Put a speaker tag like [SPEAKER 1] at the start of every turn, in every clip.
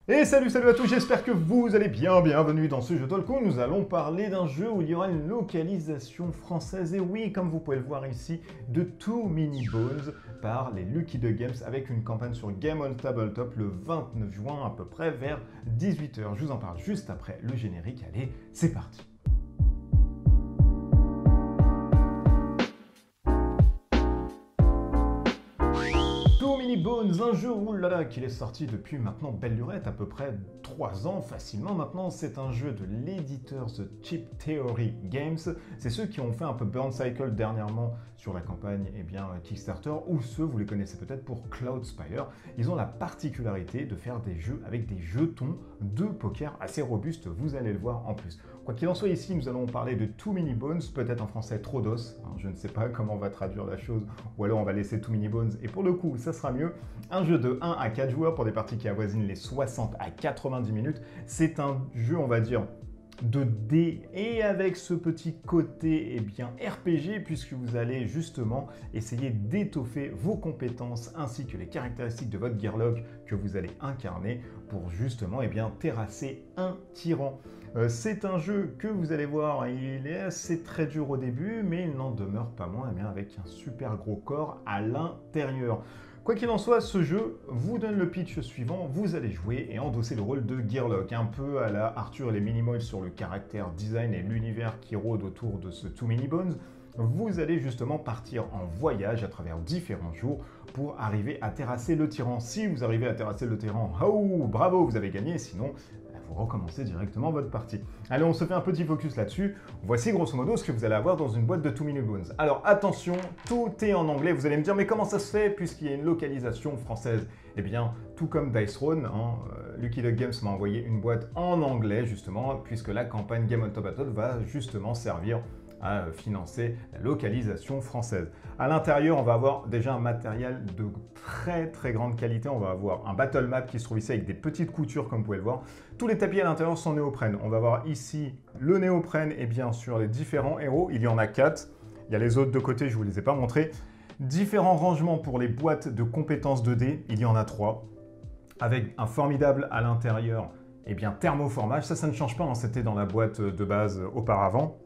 [SPEAKER 1] Et salut à tous, j'espère que vous allez bien, bienvenue dans ce jeu Talk où nous allons parler d'un jeu où il y aura une localisation française, et oui, comme vous pouvez le voir ici, de Too Many Bones par les Lucky Duck Games avec une campagne sur Game on Tabletop le 29 juin à peu près vers 18 h. Je vous en parle juste après le générique, allez, c'est parti. Too Many Bones, un jeu qu'il est sorti depuis maintenant belle lurette, à peu près 3 ans facilement maintenant. C'est un jeu de l'éditeur The Chip Theory Games. C'est ceux qui ont fait un peu Burn Cycle dernièrement sur la campagne Kickstarter, ou ceux, vous les connaissez peut-être pour Cloudspire. Ils ont la particularité de faire des jeux avec des jetons de poker assez robustes, vous allez le voir en plus. Quoi qu'il en soit, ici, nous allons parler de Too Many Bones, peut-être en français trop d'os, je ne sais pas comment on va traduire la chose, ou alors on va laisser Too Many Bones, et pour le coup, ça sera mieux. Un jeu de 1 à 4 joueurs pour des parties qui avoisinent les 60 à 90 minutes. C'est un jeu, on va dire, de dés et avec ce petit côté RPG, puisque vous allez justement essayer d'étoffer vos compétences ainsi que les caractéristiques de votre Gearlock que vous allez incarner pour justement terrasser un tyran. C'est un jeu que vous allez voir, il est assez très dur au début, mais il n'en demeure pas moins avec un super gros corps à l'intérieur. Quoi qu'il en soit, ce jeu vous donne le pitch suivant, vous allez jouer et endosser le rôle de Gearlock, un peu à la Arthur et les Minimoys sur le caractère design et l'univers qui rôde autour de ce Too Many Bones. Vous allez justement partir en voyage à travers différents jours pour arriver à terrasser le tyran. Si vous arrivez à terrasser le tyran, oh, bravo, vous avez gagné, sinon vous recommencez directement votre partie. Allez, on se fait un petit focus là-dessus. Voici grosso modo ce que vous allez avoir dans une boîte de Too Many Bones. Alors attention, tout est en anglais. Vous allez me dire, mais comment ça se fait puisqu'il y a une localisation française? Eh bien, tout comme Dice Throne, Lucky Duck Games m'a envoyé une boîte en anglais justement, puisque la campagne Game on Tabletop va justement servir à financer la localisation française. À l'intérieur, on va avoir déjà un matériel de très grande qualité. On va avoir un battle map qui se trouve ici avec des petites coutures comme vous pouvez le voir. Tous les tapis à l'intérieur sont néoprène. On va voir ici le néoprène et bien sûr les différents héros. Il y en a 4. Il y a les autres de côté, je ne vous les ai pas montrés. Différents rangements pour les boîtes de compétences 2D. Il y en a 3. Avec un formidable à l'intérieur thermoformage. Ça ne change pas, c'était dans la boîte de base auparavant.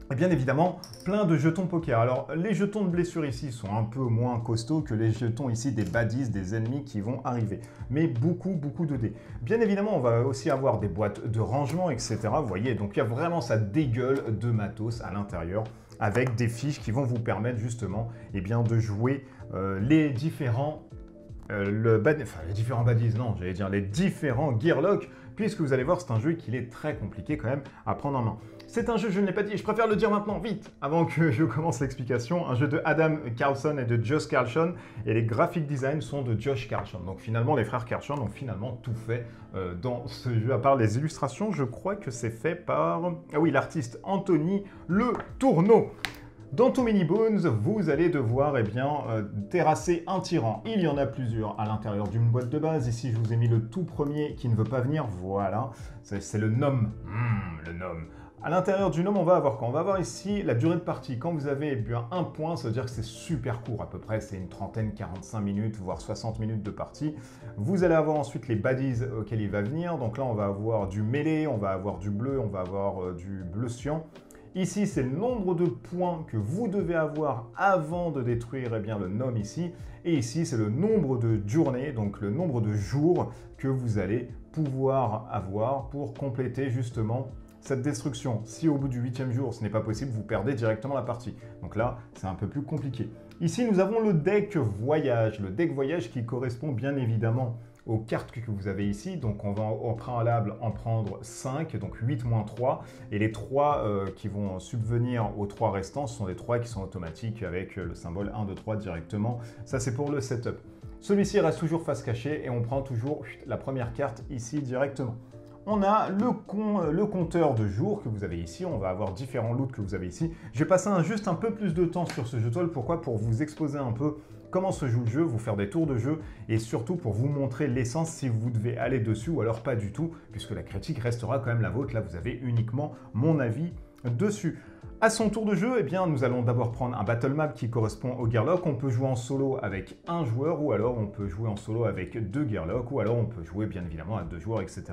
[SPEAKER 1] Et bien évidemment, plein de jetons poker. Alors, les jetons de blessure ici sont un peu moins costauds que les jetons ici des baddies, des ennemis qui vont arriver. Mais beaucoup de dés. Bien évidemment, on va aussi avoir des boîtes de rangement, etc. Vous voyez, donc il y a vraiment ça dégueule de matos à l'intérieur, avec des fiches qui vont vous permettre justement de jouer les différents... les différents baddies, non, j'allais dire les différents Gearlock, puisque vous allez voir, c'est un jeu qui est très compliqué quand même à prendre en main. C'est un jeu, je ne l'ai pas dit, je préfère le dire maintenant, vite, avant que je commence l'explication. Un jeu de Adam Carlson et de Josh Carlson, et les graphic design sont de Josh Carlson. Donc finalement, les frères Carlson ont finalement tout fait dans ce jeu, à part les illustrations. Je crois que c'est fait par, ah oui, l'artiste Anthony Le Tourneau. Dans Too Many Bones, vous allez devoir terrasser un tyran. Il y en a plusieurs à l'intérieur d'une boîte de base. Ici, je vous ai mis le tout premier qui ne veut pas venir. Voilà, c'est le nom. Le nom. À l'intérieur du nom, on va avoir quoi? On va avoir ici la durée de partie. Quand vous avez un point, ça veut dire que c'est super court à peu près. C'est une trentaine, 45 minutes, voire 60 minutes de partie. Vous allez avoir ensuite les baddies auxquels il va venir. Donc là, on va avoir du mêlé, on va avoir du bleu, on va avoir du bleu cyan. Ici, c'est le nombre de points que vous devez avoir avant de détruire le nom ici. Et ici, c'est le nombre de journées, donc le nombre de jours que vous allez pouvoir avoir pour compléter justement cette destruction. Si au bout du 8e jour, ce n'est pas possible, vous perdez directement la partie. Donc là, c'est un peu plus compliqué. Ici, nous avons le deck voyage. Le deck voyage qui correspond bien évidemment aux cartes que vous avez ici. Donc on va au préalable en prendre 5, donc 8 moins 3. Et les 3 qui vont subvenir aux 3 restants, ce sont les 3 qui sont automatiques avec le symbole 1, 2, 3 directement. Ça, c'est pour le setup. Celui-ci reste toujours face cachée et on prend toujours la première carte ici directement. On a le compteur de jours que vous avez ici. On va avoir différents loots que vous avez ici. Je vais passer juste un peu plus de temps sur ce jeu toile. Pourquoi? Pour vous exposer un peu comment se joue le jeu, vous faire des tours de jeu et surtout pour vous montrer l'essence si vous devez aller dessus ou alors pas du tout, puisque la critique restera quand même la vôtre. Là, vous avez uniquement mon avis dessus. À son tour de jeu, eh bien, nous allons d'abord prendre un battle map qui correspond au Gearlock. On peut jouer en solo avec un joueur ou alors on peut jouer en solo avec 2 Gearlock ou alors on peut jouer bien évidemment à 2 joueurs, etc.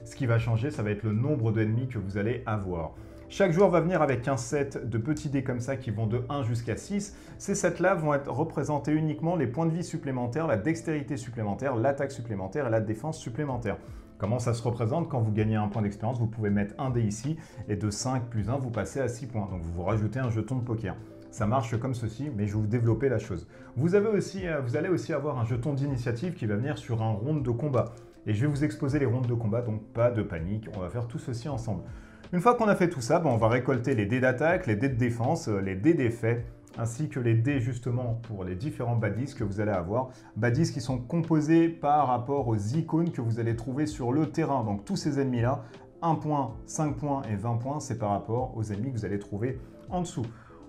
[SPEAKER 1] Ce qui va changer, ça va être le nombre d'ennemis que vous allez avoir. Chaque joueur va venir avec un set de petits dés comme ça qui vont de 1 jusqu'à 6. Ces sets-là vont être représentés uniquement les points de vie supplémentaires, la dextérité supplémentaire, l'attaque supplémentaire et la défense supplémentaire. Comment ça se représente? Quand vous gagnez un point d'expérience, vous pouvez mettre un dé ici et de 5 plus 1, vous passez à 6 points. Donc vous rajoutez un jeton de poker. Ça marche comme ceci, mais je vais vous développer la chose. Vous allez aussi avoir un jeton d'initiative qui va venir sur un round de combat. Et je vais vous exposer les rounds de combat, donc pas de panique, on va faire tout ceci ensemble. Une fois qu'on a fait tout ça, on va récolter les dés d'attaque, les dés de défense, les dés d'effet, ainsi que les dés justement pour les différents baddies que vous allez avoir. Baddies qui sont composés par rapport aux icônes que vous allez trouver sur le terrain. Donc tous ces ennemis-là, 1 point, 5 points et 20 points, c'est par rapport aux ennemis que vous allez trouver en dessous.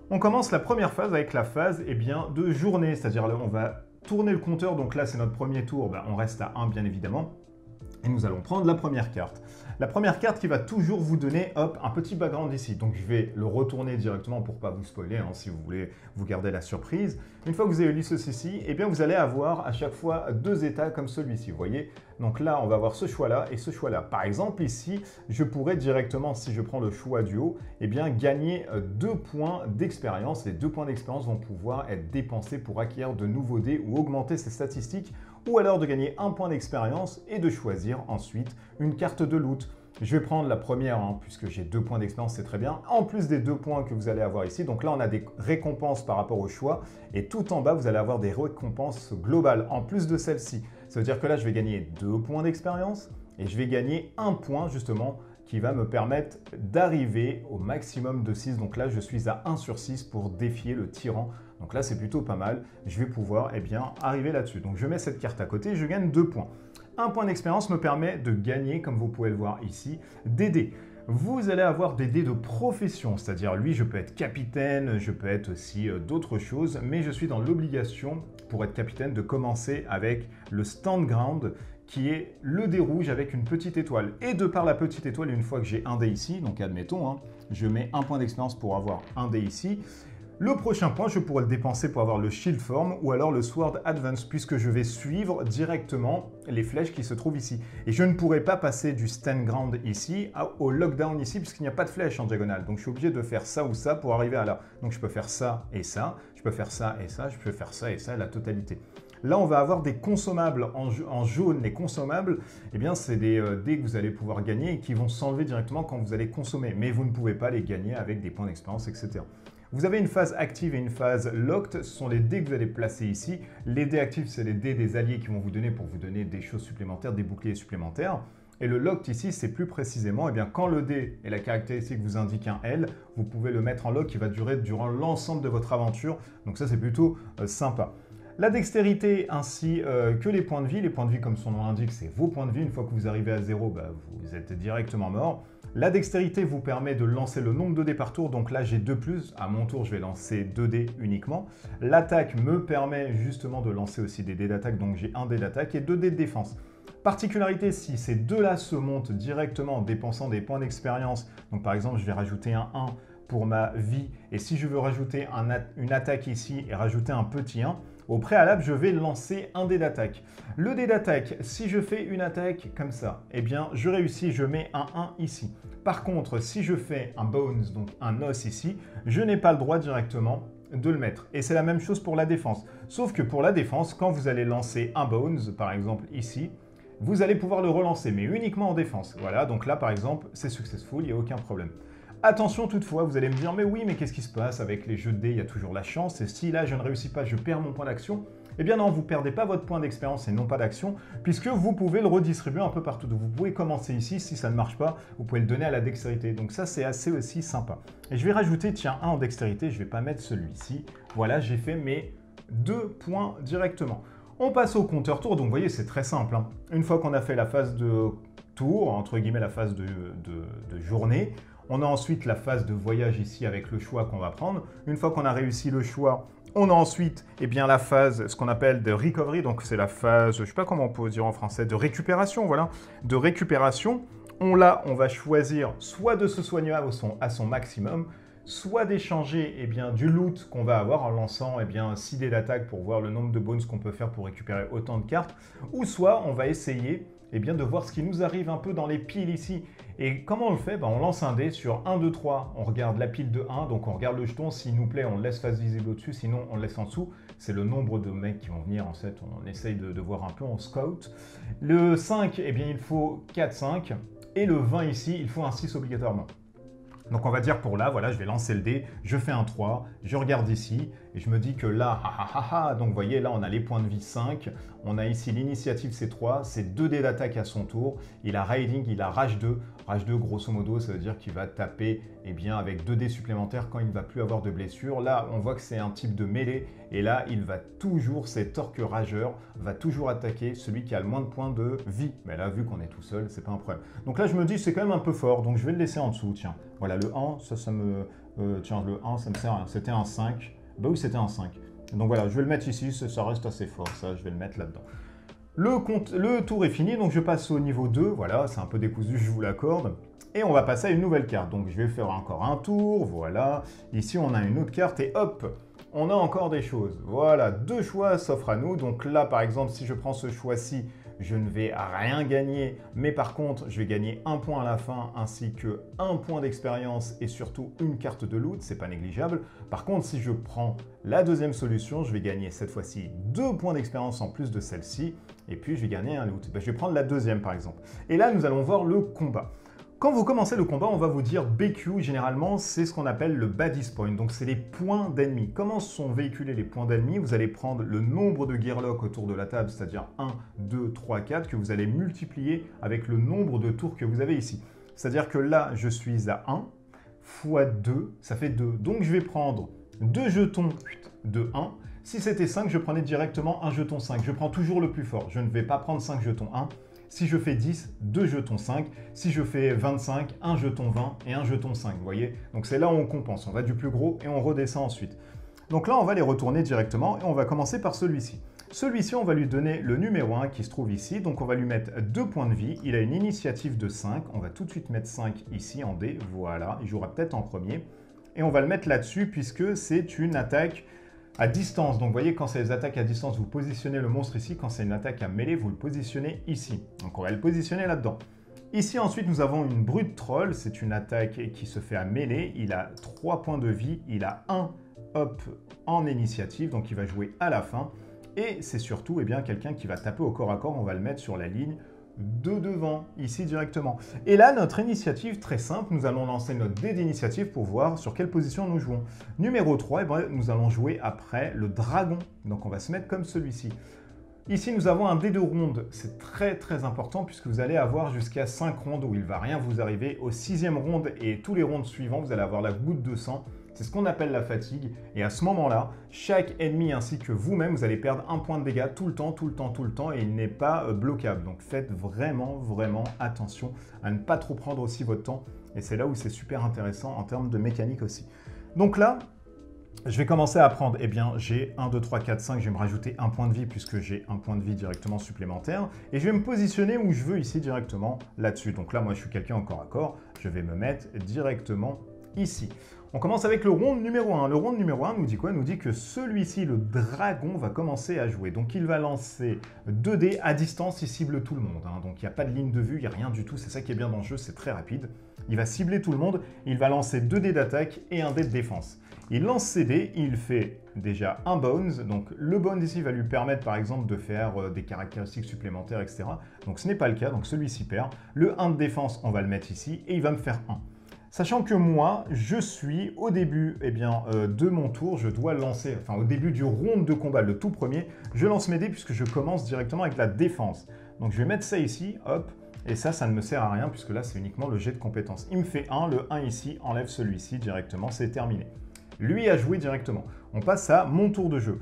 [SPEAKER 1] On commence la première phase avec la phase de journée, c'est-à-dire là on va tourner le compteur, donc là c'est notre premier tour, on reste à 1 bien évidemment. Et nous allons prendre la première carte. La première carte qui va toujours vous donner, hop, un petit background ici. Donc je vais le retourner directement pour ne pas vous spoiler, si vous voulez vous garder la surprise. Une fois que vous avez lu ceci, eh bien vous allez avoir à chaque fois 2 états comme celui-ci, vous voyez. Donc là, on va avoir ce choix-là et ce choix-là. Par exemple, ici, je pourrais directement, si je prends le choix du haut, eh bien gagner 2 points d'expérience. Les 2 points d'expérience vont pouvoir être dépensés pour acquérir de nouveaux dés ou augmenter ses statistiques, ou alors de gagner 1 point d'expérience et de choisir ensuite une carte de loot. Je vais prendre la première, puisque j'ai 2 points d'expérience, c'est très bien. En plus des 2 points que vous allez avoir ici, donc là on a des récompenses par rapport au choix, et tout en bas vous allez avoir des récompenses globales, en plus de celle-ci. Ça veut dire que là je vais gagner 2 points d'expérience, et je vais gagner 1 point justement, qui va me permettre d'arriver au maximum de 6. Donc là je suis à 1 sur 6 pour défier le tyran. Donc là c'est plutôt pas mal, je vais pouvoir arriver là-dessus. Donc je mets cette carte à côté, je gagne 2 points. 1 point d'expérience me permet de gagner, comme vous pouvez le voir ici, des dés. Vous allez avoir des dés de profession, c'est-à-dire lui, je peux être capitaine, je peux être aussi d'autres choses, mais je suis dans l'obligation, pour être capitaine, de commencer avec le stand ground, qui est le dé rouge avec une petite étoile. Et de par la petite étoile, une fois que j'ai un dé ici, donc admettons, je mets 1 point d'expérience pour avoir un dé ici. Le prochain point, je pourrais le dépenser pour avoir le Shield Form ou alors le Sword Advance, puisque je vais suivre directement les flèches qui se trouvent ici. Et je ne pourrais pas passer du Stand Ground ici au Lockdown ici, puisqu'il n'y a pas de flèche en diagonale. Donc je suis obligé de faire ça ou ça pour arriver à là. Donc je peux faire ça et ça, je peux faire ça et ça, je peux faire ça et ça, la totalité. Là, on va avoir des consommables en jaune. Les consommables, eh bien, c'est des dés que vous allez pouvoir gagner et qui vont s'enlever directement quand vous allez consommer. Mais vous ne pouvez pas les gagner avec des points d'expérience, etc. Vous avez une phase active et une phase locked, ce sont les dés que vous allez placer ici. Les dés actifs, c'est les dés des alliés qui vont vous donner pour vous donner des choses supplémentaires, des boucliers supplémentaires. Et le locked ici, c'est plus précisément, quand le dé et la caractéristique vous indiquent un L, vous pouvez le mettre en lock qui va durer durant l'ensemble de votre aventure. Donc ça, c'est plutôt sympa. La dextérité ainsi que les points de vie, comme son nom l'indique, c'est vos points de vie. Une fois que vous arrivez à 0, vous êtes directement mort. La dextérité vous permet de lancer le nombre de dés par tour, donc là j'ai 2+, à mon tour je vais lancer 2 dés uniquement. L'attaque me permet justement de lancer aussi des dés d'attaque, donc j'ai 1 dé d'attaque et 2 dés de défense. Particularité, si ces deux-là se montent directement en dépensant des points d'expérience, donc par exemple je vais rajouter un 1 pour ma vie, et si je veux rajouter une attaque ici et rajouter un petit 1, au préalable, je vais lancer un dé d'attaque. Le dé d'attaque, si je fais une attaque comme ça, eh bien, je réussis, je mets un 1 ici. Par contre, si je fais un bones, donc un os ici, je n'ai pas le droit directement de le mettre. Et c'est la même chose pour la défense. Sauf que pour la défense, quand vous allez lancer un bones, par exemple ici, vous allez pouvoir le relancer, mais uniquement en défense. Voilà, donc là, par exemple, c'est successful, il n'y a aucun problème. Attention toutefois, vous allez me dire, mais oui, mais qu'est-ce qui se passe avec les jeux de dés? Il y a toujours la chance, et si là je ne réussis pas, je perds mon point d'action. Eh bien non, vous ne perdez pas votre point d'expérience et non pas d'action, puisque vous pouvez le redistribuer un peu partout. Donc vous pouvez commencer ici, si ça ne marche pas, vous pouvez le donner à la dextérité. Donc ça, c'est assez aussi sympa. Et je vais rajouter, tiens, un en dextérité, je ne vais pas mettre celui-ci. Voilà, j'ai fait mes 2 points directement. On passe au compteur tour, donc vous voyez, c'est très simple. Une fois qu'on a fait la phase de tour, entre guillemets la phase de journée, on a ensuite la phase de voyage ici avec le choix qu'on va prendre. Une fois qu'on a réussi le choix, on a ensuite la phase, ce qu'on appelle de recovery, donc c'est la phase, je ne sais pas comment on peut dire en français, de récupération, voilà, de récupération. On va choisir soit de se soigner à son maximum, soit d'échanger eh bien, du loot qu'on va avoir en lançant eh bien, 6 dés d'attaque pour voir le nombre de bones qu'on peut faire pour récupérer autant de cartes, ou soit on va essayer eh bien, de voir ce qui nous arrive un peu dans les piles ici. Et comment on le fait? On lance un dé sur 1, 2, 3, on regarde la pile de 1, donc on regarde le jeton, s'il nous plaît on le laisse face visible au-dessus, sinon on le laisse en dessous. C'est le nombre de mecs qui vont venir, en fait, on essaye de voir un peu, on scout. Le 5, eh bien, il faut 4, 5, et le 20 ici, il faut un 6 obligatoirement. Donc on va dire pour là, voilà, je vais lancer le dé, je fais un 3, je regarde ici, et je me dis que là, donc vous voyez, là on a les points de vie 5, on a ici l'initiative c'est 3, c'est 2 dés d'attaque à son tour, il a Raiding, il a Rage 2, Rage 2 grosso modo ça veut dire qu'il va taper eh bien, avec 2 dés supplémentaires quand il ne va plus avoir de blessure. Là on voit que c'est un type de mêlée, et là il va toujours, cet orque rageur, va toujours attaquer celui qui a le moins de points de vie. Mais là vu qu'on est tout seul, c'est pas un problème. Donc là je me dis c'est quand même un peu fort, donc je vais le laisser en dessous, tiens. Voilà, le 1, ça me... tiens, le 1, ça me sert à rien. C'était un 5. Bah oui, c'était un 5. Donc voilà, je vais le mettre ici, ça reste assez fort, ça, je vais le mettre là-dedans. Le tour est fini, donc je passe au niveau 2. Voilà, c'est un peu décousu, je vous l'accorde. Et on va passer à une nouvelle carte. Donc je vais faire encore un tour, voilà. Ici, on a une autre carte et hop, on a encore des choses. Voilà, 2 choix s'offrent à nous. Donc là, par exemple, si je prends ce choix-ci, je ne vais rien gagner, mais par contre, je vais gagner 1 point à la fin, ainsi que 1 point d'expérience et surtout une carte de loot, c'est pas négligeable. Par contre, si je prends la deuxième solution, je vais gagner cette fois-ci 2 points d'expérience en plus de celle-ci, et puis je vais gagner un loot. Je vais prendre la deuxième par exemple. Et là, nous allons voir le combat. Quand vous commencez le combat, on va vous dire BQ, généralement, c'est ce qu'on appelle le Baddies Point, donc c'est les points d'ennemis. Comment sont véhiculés les points d'ennemis? Vous allez prendre le nombre de Gearlock autour de la table, c'est-à-dire 1, 2, 3, 4, que vous allez multiplier avec le nombre de tours que vous avez ici. C'est-à-dire que là, je suis à 1 fois 2, ça fait 2. Donc je vais prendre 2 jetons de 1. Si c'était 5, je prenais directement un jeton 5. Je prends toujours le plus fort. Je ne vais pas prendre 5 jetons 1. Si je fais 10, 2 jetons 5. Si je fais 25, un jeton 20 et un jeton 5, vous voyez? Donc c'est là où on compense. On va du plus gros et on redescend ensuite. Donc là, on va les retourner directement et on va commencer par celui-ci. Celui-ci, on va lui donner le numéro 1 qui se trouve ici. Donc on va lui mettre 2 points de vie. Il a une initiative de 5. On va tout de suite mettre 5 ici en D. Voilà, il jouera peut-être en premier. Et on va le mettre là-dessus puisque c'est une attaque à distance. Donc vous voyez, quand c'est des attaques à distance, vous positionnez le monstre ici. Quand c'est une attaque à mêlée, vous le positionnez ici. Donc on va le positionner là-dedans. Ici ensuite, nous avons une brute troll. C'est une attaque qui se fait à mêlée. Il a 3 points de vie. Il a 1 hop en initiative. Donc il va jouer à la fin. Et c'est surtout bien, quelqu'un qui va taper au corps à corps. On va le mettre sur la ligne de devant, ici directement. Et là, notre initiative, très simple, nous allons lancer notre dé d'initiative pour voir sur quelle position nous jouons. Numéro 3, nous allons jouer après le dragon. Donc on va se mettre comme celui-ci. Ici, nous avons un dé de ronde. C'est très très important puisque vous allez avoir jusqu'à 5 rondes où il ne va rien vous arriver. Au 6e ronde et tous les rondes suivants, vous allez avoir la goutte de sang. C'est ce qu'on appelle la fatigue. Et à ce moment-là, chaque ennemi ainsi que vous-même, vous allez perdre 1 point de dégâts tout le temps, tout le temps, tout le temps. Et il n'est pas bloquable. Donc faites vraiment, vraiment attention à ne pas trop prendre aussi votre temps. Et c'est là où c'est super intéressant en termes de mécanique aussi. Donc là, je vais commencer à prendre, j'ai 1, 2, 3, 4, 5, je vais me rajouter 1 point de vie puisque j'ai 1 point de vie directement supplémentaire. Et je vais me positionner où je veux ici directement là-dessus. Donc là, moi, je suis quelqu'un en corps à corps. Je vais me mettre directement ici. On commence avec le round numéro 1. Le round numéro 1 nous dit quoi? Nous dit que celui-ci, le dragon, va commencer à jouer. Donc il va lancer 2 dés à distance, il cible tout le monde. Donc il n'y a pas de ligne de vue, il n'y a rien du tout. C'est ça qui est bien dans le jeu, c'est très rapide. Il va cibler tout le monde, il va lancer 2 dés d'attaque et 1 dé de défense. Il lance ses dés, il fait déjà un bones. Donc le bones ici va lui permettre par exemple de faire des caractéristiques supplémentaires, etc. Donc ce n'est pas le cas, donc celui-ci perd. Le 1 de défense, on va le mettre ici et il va me faire 1. Sachant que moi, je suis au début de mon tour, je dois lancer, au début du round de combat, le tout premier, je lance mes dés puisque je commence directement avec la défense. Donc je vais mettre ça ici, hop, et ça ne me sert à rien puisque là c'est uniquement le jet de compétence. Il me fait 1, le 1 ici, enlève celui-ci directement, c'est terminé. Lui a joué directement. On passe à mon tour de jeu.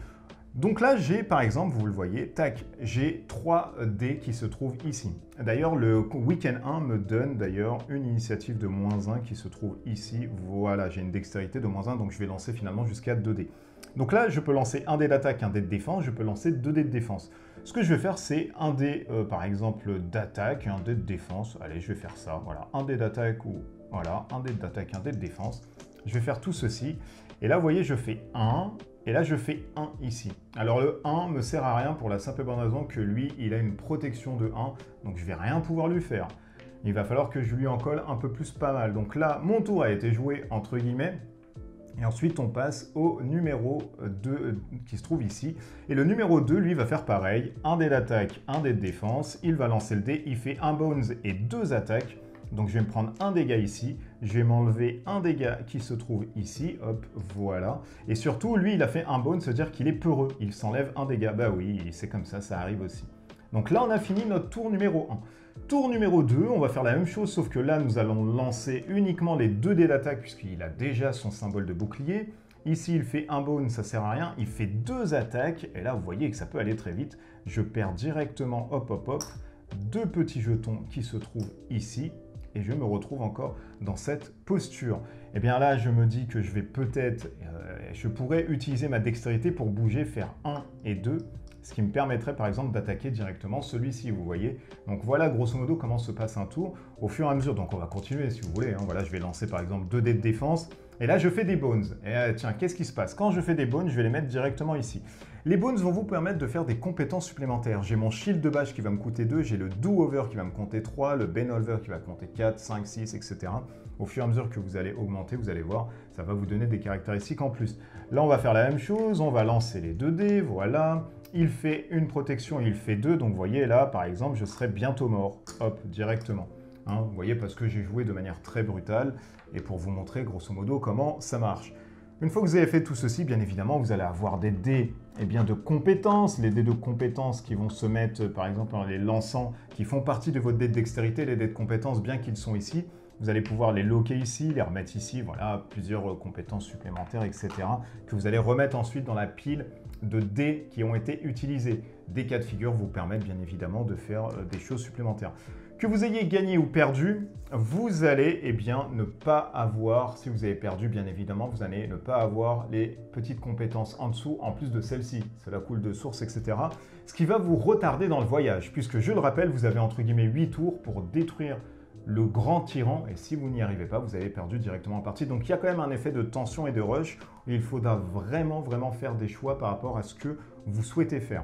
[SPEAKER 1] Donc là, j'ai par exemple, vous le voyez, tac, j'ai 3 dés qui se trouvent ici. D'ailleurs, le week-end 1 me donne d'ailleurs une initiative de -1 qui se trouve ici. Voilà, j'ai une dextérité de -1, donc je vais lancer finalement jusqu'à 2 dés. Donc là, je peux lancer un dé d'attaque, un dé de défense, je peux lancer 2 dés de défense. Ce que je vais faire, c'est un dé, par exemple, d'attaque et un dé de défense. Allez, je vais faire ça, voilà, un dé d'attaque ou... Voilà, un dé d'attaque, un dé de défense. je vais faire tout ceci. Et là, vous voyez, je fais 1. Et là, je fais 1 ici. Alors, le 1 me sert à rien pour la simple et bonne raison que lui, il a une protection de 1. Donc, je vais rien pouvoir lui faire. Il va falloir que je lui en colle un peu plus pas mal. Donc là, mon tour a été joué, entre guillemets. Et ensuite, on passe au numéro 2 qui se trouve ici. Et le numéro 2, lui, va faire pareil. Un dé d'attaque, un dé de défense. Il va lancer le dé. Il fait un bones et 2 attaques. Donc, je vais me prendre un dégât ici. Je vais m'enlever un dégât qui se trouve ici. Hop, voilà. Et surtout, lui, il a fait un bone, c'est-à-dire qu'il est peureux. Il s'enlève un dégât. Bah oui, c'est comme ça arrive aussi. Donc là, on a fini notre tour numéro 1. Tour numéro 2, on va faire la même chose, sauf que là, nous allons lancer uniquement les 2 dés d'attaque, puisqu'il a déjà son symbole de bouclier. Ici, il fait un bone, ça sert à rien. Il fait 2 attaques, et là, vous voyez que ça peut aller très vite. Je perds directement, hop, hop, hop, 2 petits jetons qui se trouvent ici, et je me retrouve encore dans cette posture. Et bien là, je me dis que je vais peut-être, je pourrais utiliser ma dextérité pour bouger, faire 1 et 2, ce qui me permettrait par exemple d'attaquer directement celui-ci, vous voyez. Donc voilà grosso modo comment se passe un tour au fur et à mesure. Donc on va continuer si vous voulez, hein. Voilà, je vais lancer par exemple 2 dés de défense, et là je fais des bones. Et tiens, qu'est-ce qui se passe? Quand je fais des bones, je vais les mettre directement ici. Les bones vont vous permettre de faire des compétences supplémentaires. J'ai mon shield de bâche qui va me coûter 2, j'ai le do-over qui va me compter 3, le bend-over qui va compter 4, 5, 6, etc. Au fur et à mesure que vous allez augmenter, vous allez voir, ça va vous donner des caractéristiques en plus. Là, on va faire la même chose, on va lancer les 2 dés, voilà. Il fait une protection, il fait 2, donc vous voyez là, par exemple, je serai bientôt mort. Hop, directement. Hein, vous voyez, parce que j'ai joué de manière très brutale, et pour vous montrer grosso modo comment ça marche. Une fois que vous avez fait tout ceci, bien évidemment, vous allez avoir des dés de compétences. Les dés de compétences qui vont se mettre, par exemple, en les lançant, qui font partie de votre dé de dextérité, les dés de compétences, bien qu'ils sont ici. Vous allez pouvoir les loquer ici, les remettre ici, voilà, plusieurs compétences supplémentaires, etc. que vous allez remettre ensuite dans la pile de dés qui ont été utilisés. Des cas de figure vous permettent bien évidemment de faire des choses supplémentaires. Que vous ayez gagné ou perdu, vous allez ne pas avoir, si vous avez perdu bien évidemment, vous allez ne pas avoir les petites compétences en dessous, en plus de celle-ci. Cela coule de source, etc. Ce qui va vous retarder dans le voyage, puisque je le rappelle, vous avez entre guillemets 8 tours pour détruire le grand tyran, et si vous n'y arrivez pas, vous avez perdu directement en partie. Donc il y a quand même un effet de tension et de rush, où il faudra vraiment faire des choix par rapport à ce que vous souhaitez faire.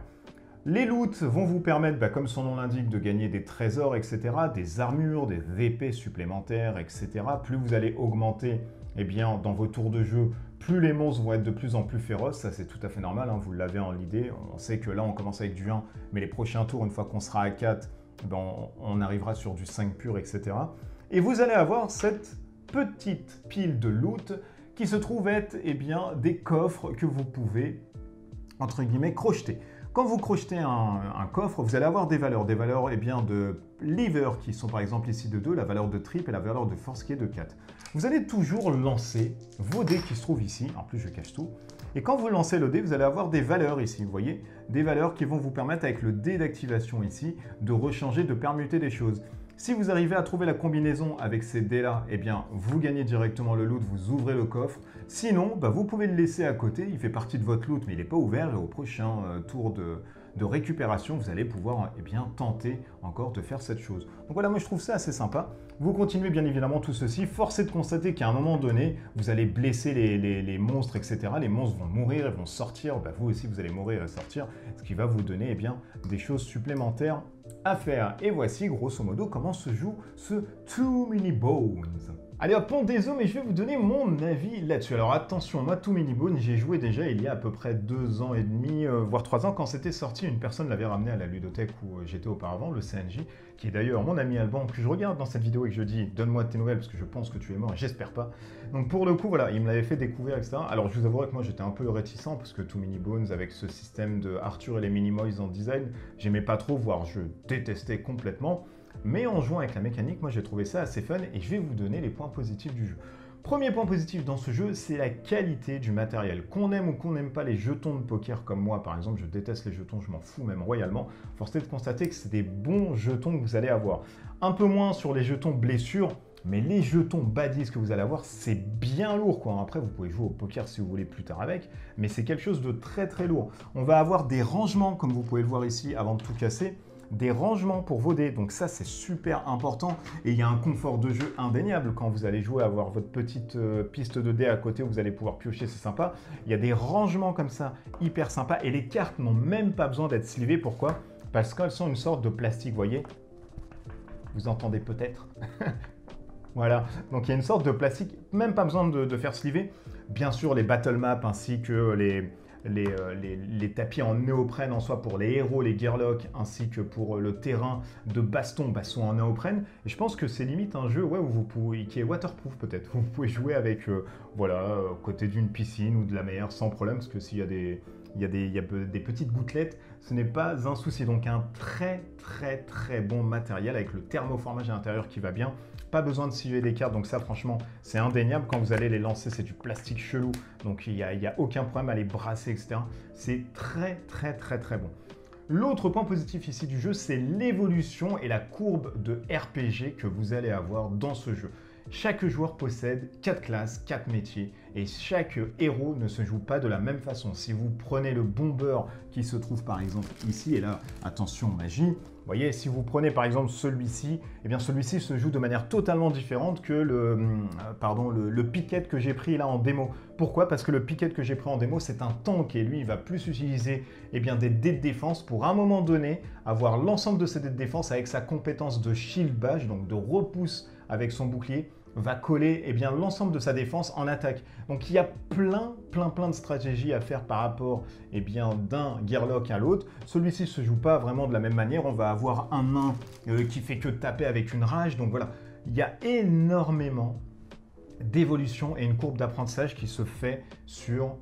[SPEAKER 1] Les loots vont vous permettre, comme son nom l'indique, de gagner des trésors, etc., des armures, des épées supplémentaires, etc. Plus vous allez augmenter dans vos tours de jeu, plus les monstres vont être de plus en plus féroces. Ça, c'est tout à fait normal, hein, vous l'avez en l'idée. On sait que là, on commence avec du 1, mais les prochains tours, une fois qu'on sera à 4, on arrivera sur du 5 pur, etc. Et vous allez avoir cette petite pile de loot qui se trouve être des coffres que vous pouvez, entre guillemets, crocheter. Quand vous crochetez un coffre, vous allez avoir des valeurs de lever qui sont par exemple ici de 2, la valeur de trip et la valeur de force qui est de 4. Vous allez toujours lancer vos dés qui se trouvent ici, en plus je cache tout, et quand vous lancez le dé, vous allez avoir des valeurs ici, vous voyez, des valeurs qui vont vous permettre avec le dé d'activation ici de rechanger, de permuter des choses. Si vous arrivez à trouver la combinaison avec ces dés-là, vous gagnez directement le loot, vous ouvrez le coffre. Sinon, vous pouvez le laisser à côté, il fait partie de votre loot, mais il n'est pas ouvert. Et au prochain tour de récupération, vous allez pouvoir tenter encore de faire cette chose. Donc voilà, moi je trouve ça assez sympa. Vous continuez bien évidemment tout ceci. Force est de constater qu'à un moment donné, vous allez blesser les monstres, etc. Les monstres vont mourir, ils vont sortir. Vous aussi, vous allez mourir et sortir, ce qui va vous donner des choses supplémentaires à faire. Et voici grosso modo comment se joue ce Too Many Bones. Allez hop, on dézoome et je vais vous donner mon avis là-dessus. Alors attention, moi Too Many Bones, j'ai joué déjà il y a à peu près 2 ans et demi, voire 3 ans, quand c'était sorti. Une personne l'avait ramené à la ludothèque où j'étais auparavant, le CNJ, qui est d'ailleurs mon ami Alban, que je regarde dans cette vidéo et que je dis « Donne-moi tes nouvelles parce que je pense que tu es mort et j'espère pas ». Donc pour le coup, voilà, il me l'avait fait découvrir, etc. Alors je vous avouerai que moi j'étais un peu réticent parce que Too Many Bones, avec ce système de Arthur et les Minimoys en design, j'aimais pas trop, voire je détestais complètement. Mais en jouant avec la mécanique, moi j'ai trouvé ça assez fun et je vais vous donner les points positifs du jeu. Premier point positif dans ce jeu, c'est la qualité du matériel. Qu'on aime ou qu'on n'aime pas les jetons de poker comme moi, par exemple, je déteste les jetons, je m'en fous même royalement. Force est de constater que c'est des bons jetons que vous allez avoir. Un peu moins sur les jetons blessures, mais les jetons baddies que vous allez avoir, c'est bien lourd, quoi. Après, vous pouvez jouer au poker si vous voulez plus tard avec, mais c'est quelque chose de très très lourd. On va avoir des rangements, comme vous pouvez le voir ici, avant de tout casser. des rangements pour vos dés. Donc ça, c'est super important. Et il y a un confort de jeu indéniable quand vous allez jouer, avoir votre petite piste de dés à côté où vous allez pouvoir piocher, c'est sympa. Il y a des rangements comme ça, hyper sympa. Et les cartes n'ont même pas besoin d'être slivées. Pourquoi? Parce qu'elles sont une sorte de plastique, vous voyez? Vous entendez peut-être? Voilà, donc il y a une sorte de plastique, même pas besoin de faire sliver. Bien sûr, les battle maps ainsi que les tapis en néoprène en soi pour les héros, les gearlocks, ainsi que pour le terrain de baston, sont en néoprène. Et je pense que c'est limite un jeu où vous pouvez, qui est waterproof peut-être. Vous pouvez jouer avec, côté d'une piscine ou de la mer sans problème, parce que s'il y a des petites gouttelettes, ce n'est pas un souci. Donc un très bon matériel avec le thermoformage à l'intérieur qui va bien. Pas besoin de scier des cartes, donc ça franchement c'est indéniable. Quand vous allez les lancer, c'est du plastique chelou, donc il n'y a aucun problème à les brasser, etc. C'est très bon. L'autre point positif ici du jeu, c'est l'évolution et la courbe de RPG que vous allez avoir dans ce jeu. Chaque joueur possède 4 classes, 4 métiers, et chaque héros ne se joue pas de la même façon. Si vous prenez le bomber qui se trouve par exemple ici, et là, attention magie, vous voyez, si vous prenez par exemple celui-ci, eh bien celui-ci se joue de manière totalement différente que le picket que j'ai pris là en démo. Pourquoi? Parce que le picket que j'ai pris en démo, c'est un tank et lui, il va plus utiliser des dés de défense pour à un moment donné avoir l'ensemble de ses dés de défense avec sa compétence de shield bash, donc de repousse avec son bouclier, va coller l'ensemble de sa défense en attaque. Donc il y a plein de stratégies à faire par rapport d'un gearlock à l'autre. Celui-ci ne se joue pas vraiment de la même manière. On va avoir un nain qui fait que taper avec une rage. Donc voilà, il y a énormément d'évolution et une courbe d'apprentissage qui se fait sur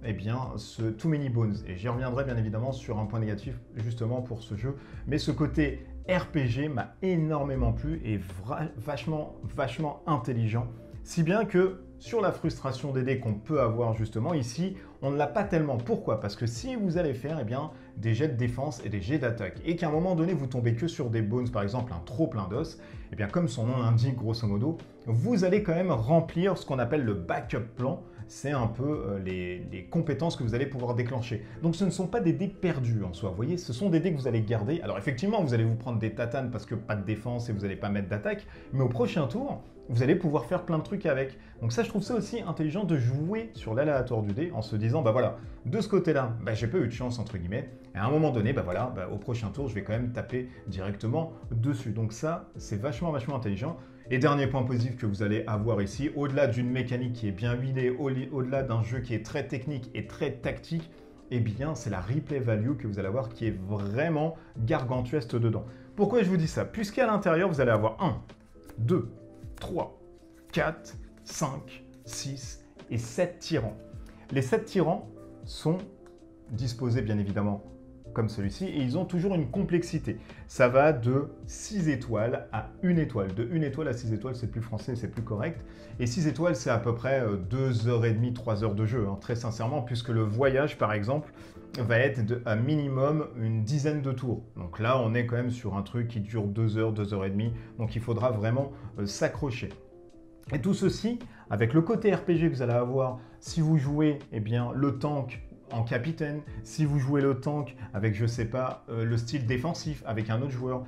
[SPEAKER 1] ce Too Many Bones. Et j'y reviendrai bien évidemment sur un point négatif justement pour ce jeu. Mais ce côté RPG m'a énormément plu et vachement intelligent. Si bien que sur la frustration des dés qu'on peut avoir justement ici, on ne l'a pas tellement. Pourquoi? Parce que si vous allez faire des jets de défense et des jets d'attaque et qu'à un moment donné vous tombez que sur des bones, par exemple un trop plein d'os, comme son nom l'indique grosso modo, vous allez quand même remplir ce qu'on appelle le backup plan. C'est un peu les compétences que vous allez pouvoir déclencher. Donc ce ne sont pas des dés perdus en soi, vous voyez, ce sont des dés que vous allez garder. Alors effectivement, vous allez vous prendre des tatanes parce que pas de défense et vous n'allez pas mettre d'attaque, mais au prochain tour, vous allez pouvoir faire plein de trucs avec. Donc ça, je trouve ça aussi intelligent de jouer sur l'aléatoire du dé en se disant, voilà, de ce côté-là, j'ai pas eu de chance, entre guillemets, et à un moment donné, au prochain tour, je vais quand même taper directement dessus. Donc ça, c'est vachement intelligent. Et dernier point positif que vous allez avoir ici, au-delà d'une mécanique qui est bien huilée, au-delà d'un jeu qui est très technique et très tactique, c'est la replay value que vous allez avoir qui est vraiment gargantuesque dedans. Pourquoi je vous dis ça? Puisqu'à l'intérieur, vous allez avoir 1, 2, 3, 4, 5, 6 et 7 tyrans. Les 7 tyrans sont disposés bien évidemment comme celui-ci, et ils ont toujours une complexité. Ça va de 6 étoiles à 1 étoile. De 1 étoile à 6 étoiles, c'est plus français, c'est plus correct. Et 6 étoiles, c'est à peu près 2h30, 3 heures de jeu, très sincèrement, puisque le voyage, par exemple, va être un minimum une dizaine de tours. Donc là, on est quand même sur un truc qui dure 2 heures, 2h30, donc il faudra vraiment s'accrocher. Et tout ceci, avec le côté RPG que vous allez avoir, si vous jouez le tank en capitaine, si vous jouez le tank avec, je sais pas, le style défensif avec un autre joueur,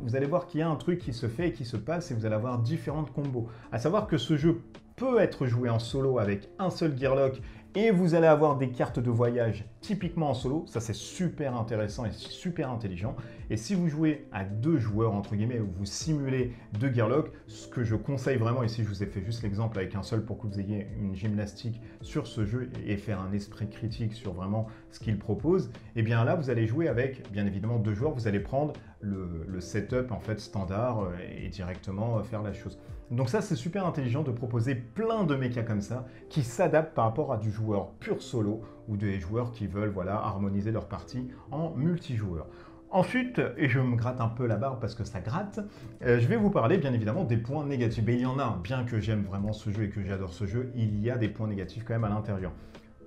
[SPEAKER 1] vous allez voir qu'il y a un truc qui se fait et qui se passe et vous allez avoir différentes combos. À savoir que ce jeu peut être joué en solo avec un seul gearlock et vous allez avoir des cartes de voyage typiquement en solo. Ça, c'est super intéressant et super intelligent. Et si vous jouez à 2 joueurs, entre guillemets, ou vous simulez 2 gearlocks, ce que je conseille vraiment, ici je vous ai fait juste l'exemple avec un seul pour que vous ayez une gymnastique sur ce jeu et faire un esprit critique sur vraiment ce qu'il propose, là vous allez jouer avec bien évidemment 2 joueurs, vous allez prendre le setup en fait standard et directement faire la chose. Donc ça, c'est super intelligent de proposer plein de mechas comme ça qui s'adaptent par rapport à du joueur pur solo ou des joueurs qui veulent harmoniser leur partie en multijoueur. Ensuite, et je me gratte un peu la barbe parce que ça gratte, je vais vous parler bien évidemment des points négatifs. Et il y en a, bien que j'aime vraiment ce jeu et que j'adore ce jeu, il y a des points négatifs quand même à l'intérieur.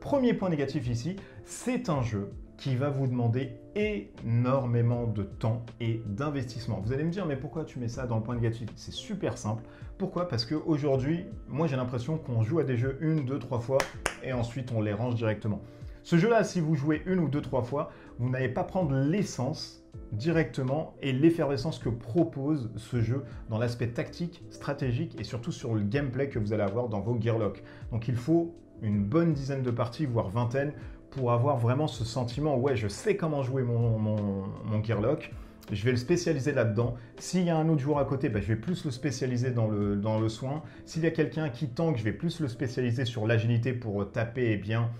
[SPEAKER 1] Premier point négatif ici, c'est un jeu qui va vous demander énormément de temps et d'investissement. Vous allez me dire, mais pourquoi tu mets ça dans le point négatif? C'est super simple. Pourquoi? Parce qu'aujourd'hui, moi j'ai l'impression qu'on joue à des jeux 1, 2, 3 fois et ensuite on les range directement. Ce jeu-là, si vous jouez 1 ou 2, 3 fois, vous n'allez pas prendre l'essence directement et l'effervescence que propose ce jeu dans l'aspect tactique, stratégique et surtout sur le gameplay que vous allez avoir dans vos Gearloc. Donc il faut une bonne dizaine de parties, voire vingtaine, pour avoir vraiment ce sentiment, ouais, je sais comment jouer mon Gearloc, je vais le spécialiser là-dedans. S'il y a un autre joueur à côté, je vais plus le spécialiser dans le soin. S'il y a quelqu'un qui tank, je vais plus le spécialiser sur l'agilité pour taper bien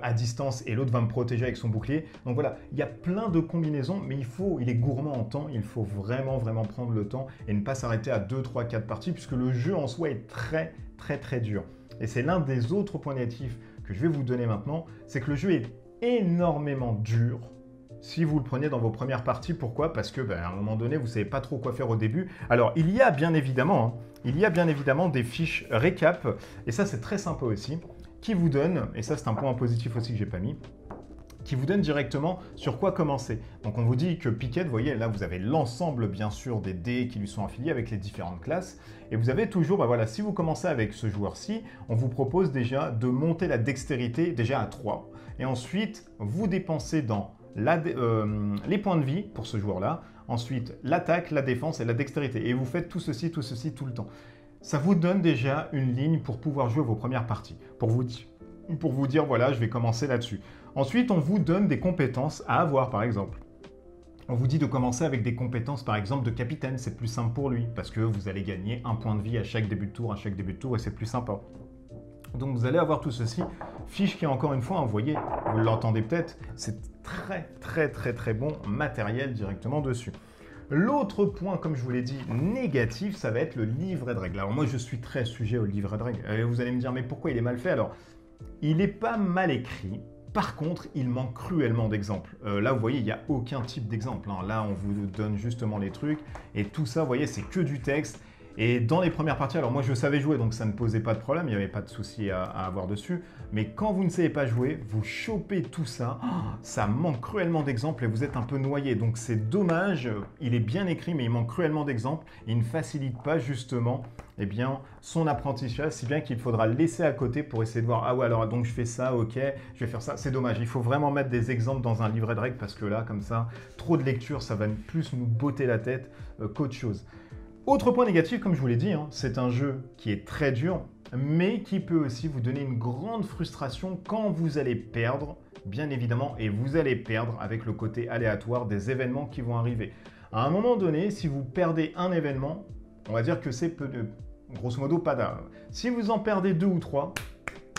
[SPEAKER 1] à distance et l'autre va me protéger avec son bouclier. Donc voilà, il y a plein de combinaisons, mais il est gourmand en temps, il faut vraiment prendre le temps et ne pas s'arrêter à 2, 3, 4 parties puisque le jeu en soi est très dur. Et c'est l'un des autres points négatifs que je vais vous donner maintenant, c'est que le jeu est énormément dur si vous le prenez dans vos premières parties. Pourquoi? Parce que à un moment donné, vous ne savez pas trop quoi faire au début. Alors, il y a bien évidemment des fiches récap, et ça c'est très sympa aussi, qui vous donnent, et ça c'est un point positif aussi que j'ai pas mis, qui vous donne directement sur quoi commencer. Donc on vous dit que Piquet, vous voyez, là vous avez l'ensemble bien sûr des dés qui lui sont affiliés avec les différentes classes, et vous avez toujours, voilà, si vous commencez avec ce joueur-ci, on vous propose déjà de monter la dextérité déjà à 3, et ensuite vous dépensez dans les points de vie pour ce joueur-là, ensuite l'attaque, la défense et la dextérité, et vous faites tout ceci tout le temps. Ça vous donne déjà une ligne pour pouvoir jouer vos premières parties, pour vous dire, voilà, je vais commencer là-dessus. Ensuite, on vous donne des compétences à avoir, par exemple. On vous dit de commencer avec des compétences, par exemple, de capitaine. C'est plus simple pour lui, parce que vous allez gagner un point de vie à chaque début de tour, et c'est plus sympa. Donc vous allez avoir tout ceci. Fiche qui, encore une fois, vous voyez, vous l'entendez peut-être, c'est très bon matériel directement dessus. L'autre point, comme je vous l'ai dit, négatif, ça va être le livret de règles. Alors moi, je suis très sujet au livret de règles. Vous allez me dire, mais pourquoi il est mal fait? Alors, il n'est pas mal écrit. Par contre, il manque cruellement d'exemples. Là, vous voyez, il n'y a aucun type d'exemple. Là, on vous donne justement les trucs. Et tout ça, vous voyez, c'est que du texte. Et dans les premières parties, alors moi je savais jouer, donc ça ne posait pas de problème, il n'y avait pas de souci à avoir dessus. Mais quand vous ne savez pas jouer, vous chopez tout ça, ça manque cruellement d'exemples et vous êtes un peu noyé. Donc c'est dommage, il est bien écrit, mais il manque cruellement d'exemples. Il ne facilite pas justement son apprentissage, si bien qu'il faudra le laisser à côté pour essayer de voir, ah ouais, alors donc je fais ça, ok, je vais faire ça. C'est dommage, il faut vraiment mettre des exemples dans un livret de règles parce que là, comme ça, trop de lecture, ça va plus nous botter la tête qu'autre chose. Autre point négatif, comme je vous l'ai dit, c'est un jeu qui est très dur, mais qui peut aussi vous donner une grande frustration quand vous allez perdre, bien évidemment, et vous allez perdre avec le côté aléatoire des événements qui vont arriver. À un moment donné, si vous perdez un événement, on va dire que c'est grosso modo pas d'argent. Si vous en perdez 2 ou 3,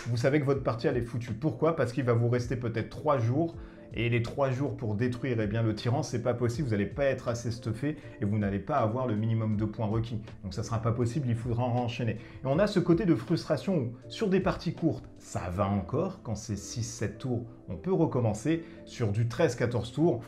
[SPEAKER 1] vous savez que votre partie elle est foutue. Pourquoi? Parce qu'il va vous rester peut-être 3 jours. Et les 3 jours pour détruire le tyran, c'est pas possible, vous n'allez pas être assez stuffé et vous n'allez pas avoir le minimum de points requis. Donc ça sera pas possible, il faudra enchaîner. Et on a ce côté de frustration où sur des parties courtes, ça va encore, quand c'est 6-7 tours, on peut recommencer. Sur du 13-14 tours,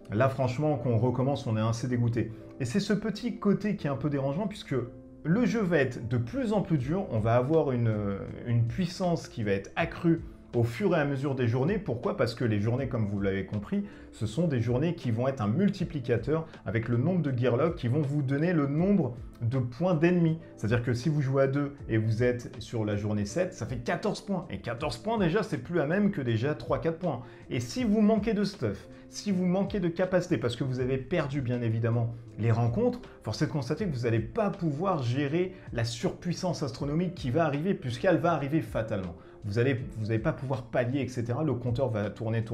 [SPEAKER 1] là franchement, quand on recommence, on est assez dégoûté. Et c'est ce petit côté qui est un peu dérangeant puisque le jeu va être de plus en plus dur, on va avoir une puissance qui va être accrue au fur et à mesure des journées. Pourquoi? Parce que les journées, comme vous l'avez compris, ce sont des journées qui vont être un multiplicateur avec le nombre de Gearloc qui vont vous donner le nombre de points d'ennemis. C'est-à-dire que si vous jouez à 2 et vous êtes sur la journée 7, ça fait 14 points. Et 14 points déjà, c'est plus la même que déjà 3-4 points. Et si vous manquez de stuff, si vous manquez de capacité, parce que vous avez perdu bien évidemment les rencontres, force est de constater que vous n'allez pas pouvoir gérer la surpuissance astronomique qui va arriver, puisqu'elle va arriver fatalement. Vous n'allez pas pouvoir pallier, etc. Le compteur va tourner.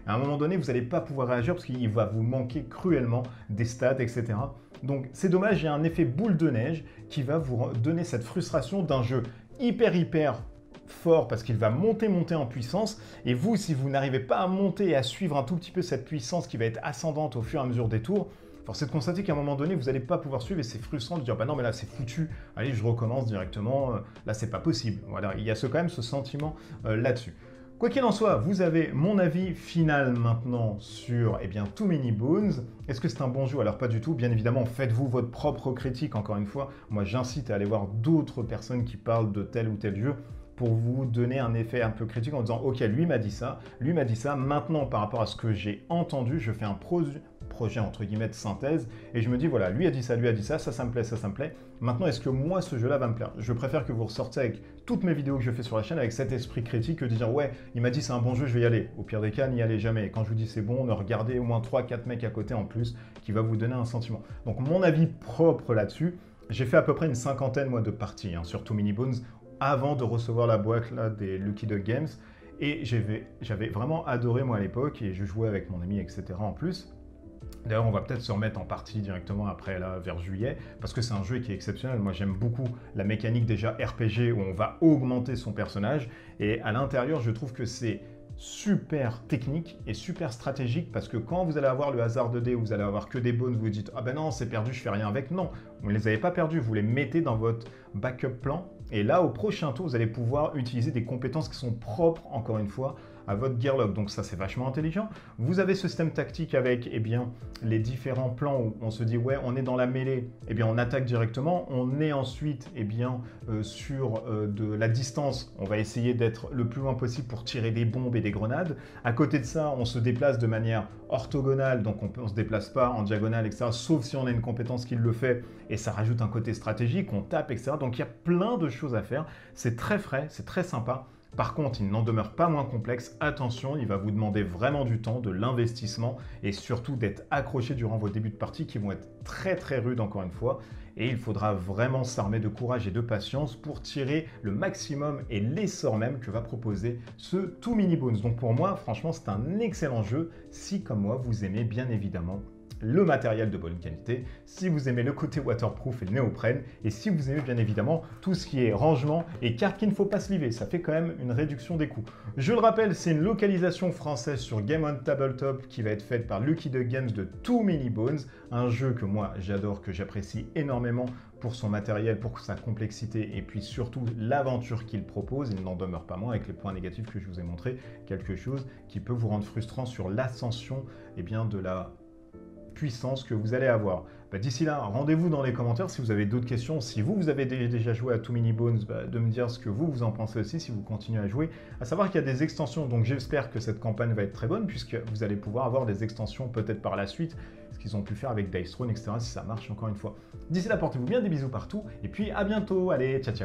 [SPEAKER 1] À un moment donné, vous n'allez pas pouvoir réagir parce qu'il va vous manquer cruellement des stats, etc. Donc c'est dommage, il y a un effet boule de neige qui va vous donner cette frustration d'un jeu hyper fort parce qu'il va monter en puissance. Et vous, si vous n'arrivez pas à monter et à suivre un tout petit peu cette puissance qui va être ascendante au fur et à mesure des tours, force est de constater qu'à un moment donné, vous n'allez pas pouvoir suivre et c'est frustrant de dire bah non mais là c'est foutu, allez je recommence directement, là c'est pas possible. Voilà, il y a quand même ce sentiment là-dessus. Quoi qu'il en soit, vous avez mon avis final maintenant sur Too Many Bones. Est-ce que c'est un bon jeu? Alors pas du tout, bien évidemment, faites-vous votre propre critique encore une fois. Moi j'incite à aller voir d'autres personnes qui parlent de tel ou tel jeu pour vous donner un effet un peu critique en disant ok, lui m'a dit ça, maintenant par rapport à ce que j'ai entendu, je fais un projet entre guillemets de synthèse, et je me dis voilà, lui a dit ça, ça me plaît, ça me plaît. Maintenant, est-ce que moi, ce jeu-là va me plaire? Je préfère que vous ressortiez avec toutes mes vidéos que je fais sur la chaîne avec cet esprit critique que de dire ouais, il m'a dit c'est un bon jeu, je vais y aller. Au pire des cas, n'y allez jamais. Et quand je vous dis c'est bon, ne regardez au moins 3-4 mecs à côté en plus qui va vous donner un sentiment. Donc mon avis propre là-dessus, j'ai fait à peu près une cinquantaine moi de parties sur Too Many Bones avant de recevoir la boîte là, des Lucky Duck Games. Et j'avais vraiment adoré moi à l'époque et je jouais avec mon ami, etc. en plus. D'ailleurs, on va peut-être se remettre en partie directement après, là, vers juillet, parce que c'est un jeu qui est exceptionnel. Moi, j'aime beaucoup la mécanique déjà RPG où on va augmenter son personnage. Et à l'intérieur, je trouve que c'est super technique et super stratégique parce que quand vous allez avoir le hasard de dés, vous allez avoir que des bones, vous vous dites ah ben non, c'est perdu, je fais rien avec. Non, vous ne les avez pas perdus, vous les mettez dans votre backup plan. Et là, au prochain tour, vous allez pouvoir utiliser des compétences qui sont propres, encore une fois, à votre Gearlock. Donc ça, c'est vachement intelligent. Vous avez ce système tactique avec les différents plans où on se dit ouais, on est dans la mêlée, on attaque directement. On est ensuite sur de la distance. On va essayer d'être le plus loin possible pour tirer des bombes et des grenades. À côté de ça, on se déplace de manière orthogonale, donc on ne se déplace pas en diagonale, etc. Sauf si on a une compétence qui le fait et ça rajoute un côté stratégique, on tape, etc. Donc il y a plein de choses à faire. C'est très frais, c'est très sympa. Par contre, il n'en demeure pas moins complexe. Attention, il va vous demander vraiment du temps, de l'investissement et surtout d'être accroché durant vos débuts de partie qui vont être très très rudes encore une fois. Et il faudra vraiment s'armer de courage et de patience pour tirer le maximum et l'essor même que va proposer ce Too Many Bones. Donc pour moi, franchement, c'est un excellent jeu si comme moi, vous aimez bien évidemment le matériel de bonne qualité, si vous aimez le côté waterproof et le néoprène, et si vous aimez bien évidemment tout ce qui est rangement et cartes qu'il ne faut pas se livrer, ça fait quand même une réduction des coûts. Je le rappelle, c'est une localisation française sur Game on Tabletop qui va être faite par Lucky Duck Games de Too Many Bones, un jeu que moi j'adore, que j'apprécie énormément pour son matériel, pour sa complexité et puis surtout l'aventure qu'il propose. Il n'en demeure pas moins avec les points négatifs que je vous ai montrés, quelque chose qui peut vous rendre frustrant sur l'ascension de la puissance que vous allez avoir. D'ici là, rendez-vous dans les commentaires si vous avez d'autres questions. Si vous avez déjà joué à Too Many Bones, de me dire ce que vous en pensez aussi si vous continuez à jouer. À savoir qu'il y a des extensions, donc j'espère que cette campagne va être très bonne puisque vous allez pouvoir avoir des extensions peut-être par la suite, ce qu'ils ont pu faire avec Dice Throne, etc. si ça marche encore une fois. D'ici là, portez-vous bien, des bisous partout et puis à bientôt. Allez, ciao ciao.